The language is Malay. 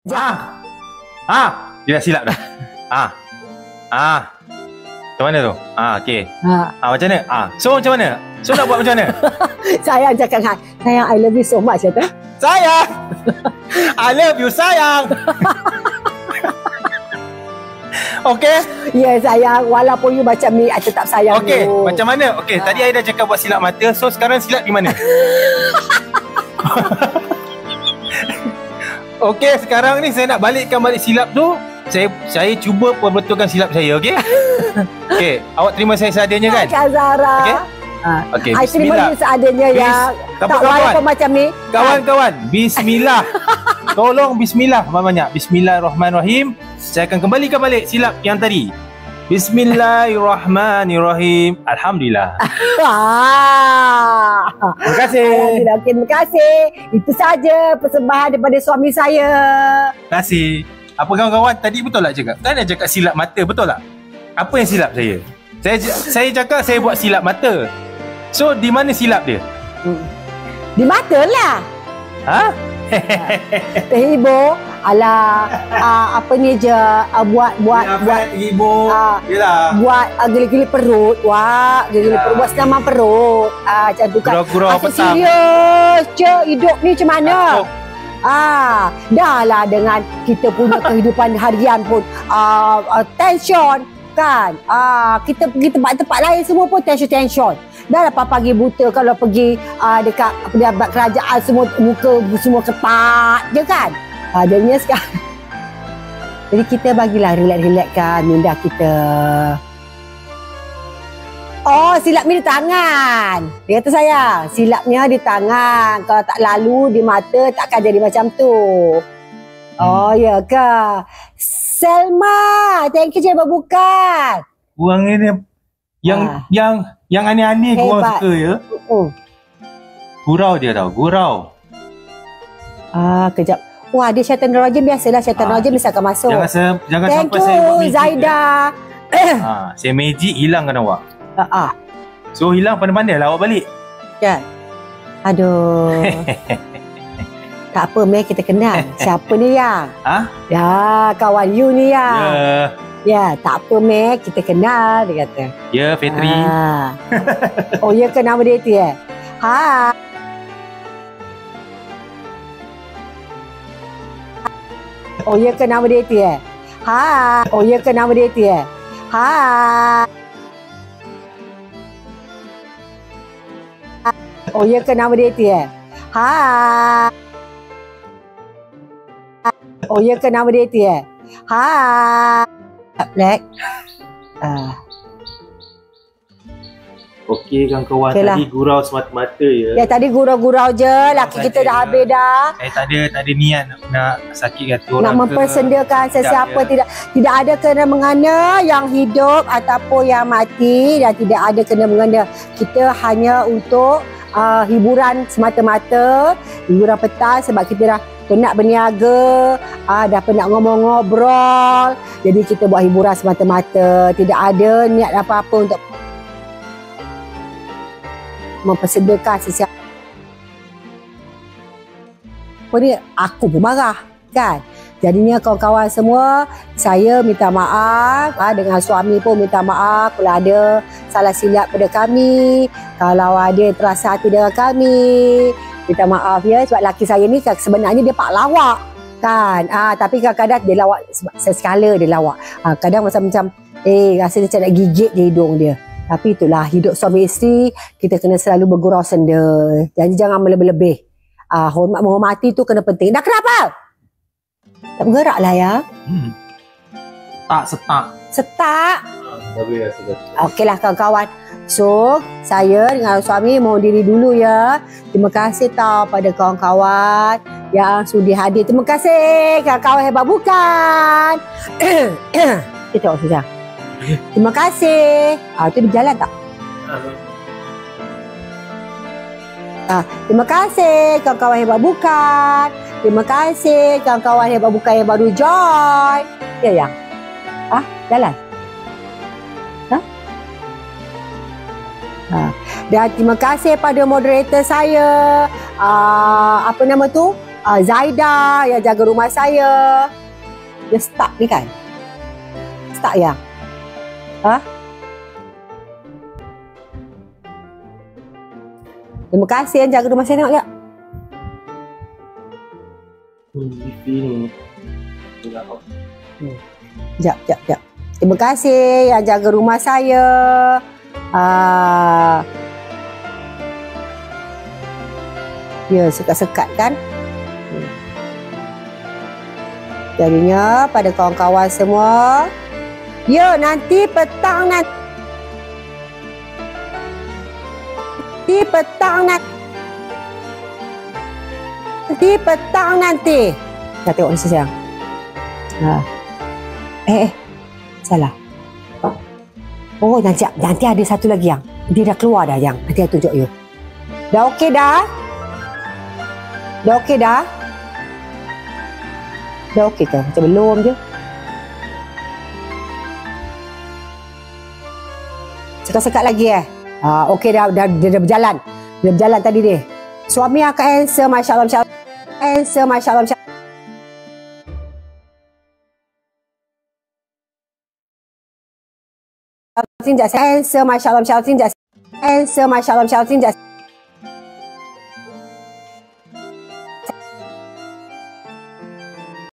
Dia dah silap dah. Macam mana tu? Okey. Macam mana? So macam mana? So nak buat macam mana? Sayang cakap kan. Sayang, I love you so much. Kata. Sayang! I love you, sayang! Okey? Ya, sayang. Walaupun you macam ni, I tetap sayang you. Okey, macam mana? Okey, tadi I dah cakap buat silap mata. So sekarang silap di mana? Okey, sekarang ni saya nak balik silap tu. Saya cuba perbetulkan silap saya, okey? Okey, awak terima saya seadanya kan? Kak Zara. Okey? Okey, I terima dia seadanya ya. Tak walaupun macam ni. Kawan-kawan, bismillah. Tolong bismillah banyak-banyak. Bismillahirrahmanirrahim. Saya akan kembalikan balik silap yang tadi. Bismillahirrahmanirrahim. Alhamdulillah. Terima kasih. Alhamdulillah. Okay, terima kasih. Itu saja persembahan daripada suami saya. Terima kasih. Apa kawan-kawan tadi betul tak cakap? Kan dia cakap silap mata, betul tak? Apa yang silap saya? Saya cakap saya buat silap mata. So di mana silap dia? Di mata lah. Terhibur. Alah, apa ni je, buat terhibur. Buat geli-geli perut. Geli-geli perut, buat senam perut. Macam tu kan. Gurau-gurau petang. Serius je, hidup ni macam mana? Dah lah dengan kita punya kehidupan harian pun tension kan. Kita pergi tempat-tempat lain semua pun tension. Dah lah pagi buta kalau pergi dekat pejabat kerajaan semua muka semua ketat je kan. Jadinya sekarang jadi kita bagilah relax kan minda kita. Silap ni di tangan. Dia kata sayang, silapnya di tangan. Kalau tak lalu di mata takkan jadi macam tu. Ya ke? Selma, thank you je berbuka. Kurang ni yang aneh-aneh korang suka ya. Gurau dia tau, gurau. Kejap. Wah, dia syaitan rajim, biasalah syaitan rajim bisa akan masuk. Jangan sampai saya buat magic. Zaida. Saya magic hilangkan awak. So hilang pandai-pandai lah awak balik. Kan? Aduh. Tak apa, Mel, kita kenal. Siapa ni yang? Ya, kawan you ni yang. Ya, tak apa, Mel, kita kenal, dia kata. Ya, Fitri. Ya ke nama dia tu ya? Ya ke nama dia tu ya? Ya ke nama dia tu ya? Ya ke nama dia tu ya? Ya ke nama dia tu ya? Black. Okey kawan-kawan, tadi gurau semata-mata ya. Ya tadi gurau-gurau je, laki kita dah habis dah. Saya tak ada niat nak sakit hati orang, nak mempersendakan sesiapa, tidak ada kena-mengena yang hidup ataupun yang mati, dan tidak ada kena-mengena. Kita hanya untuk hiburan semata-mata, hiburan petang sebab kita dah penat berniaga, dah penat ngomong-ngobrol. Jadi kita buat hiburan semata-mata, tidak ada niat apa-apa untuk mempersedakan sesiapa. Ni aku pun marah kan. Jadinya kawan-kawan semua, saya minta maaf, dengan suami pun minta maaf kalau ada salah silap pada kami, kalau ada yang terasa hati dengan kami, minta maaf ya. Sebab laki saya ni sebenarnya dia pak lawak kan, tapi kadang-kadang dia lawak sesekala dia lawak, kadang macam rasa dia macam nak gigit je hidung dia. Tapi itulah hidup suami isteri, kita kena selalu bergurau senda. Jadi jangan melebih-lebih. Hormat menghormati tu kena penting. Dah kenapa? Tak bergerak lah ya. Setak. Okeylah kawan-kawan. So, saya dengan suami mohon diri dulu ya. Terima kasih tau pada kawan-kawan yang sudi hadir. Terima kasih kawan-kawan hebat bukan. Kita tengok saja. Terima kasih. Itu berjalan tak? Terima kasih kawan-kawan hebat bukan. Terima kasih kawan-kawan hebat bukan yang baru join. Ya yang? Jalan? Dan terima kasih pada moderator saya. Apa nama tu? Zaida yang jaga rumah saya. Dia stuck ni kan? Stuck ya? Terima kasih yang jaga rumah saya, tengok tak? Ni. Sekejap. Terima kasih yang jaga rumah saya. Ya, sekat-sekat kan? Jadinya pada kawan-kawan semua, ya nanti petang nanti Dah tengok ni sayang. Salah. Oh, nanti ada satu lagi yang dia dah keluar dah, yang nanti saya tunjuk you. Dah okey dah? Dah okey dah? Dah okey ke? Macam belum je. Sekat-sekat lagi okey dah berjalan. Dia berjalan tadi dia. Suami akak handsome, masya-Allah, masya-Allah. Handsome, masya-Allah, masya-Allah. Tinjak handsome, masya-Allah, masya-Allah. Tinjak handsome, masya-Allah, masya-Allah. Tinjak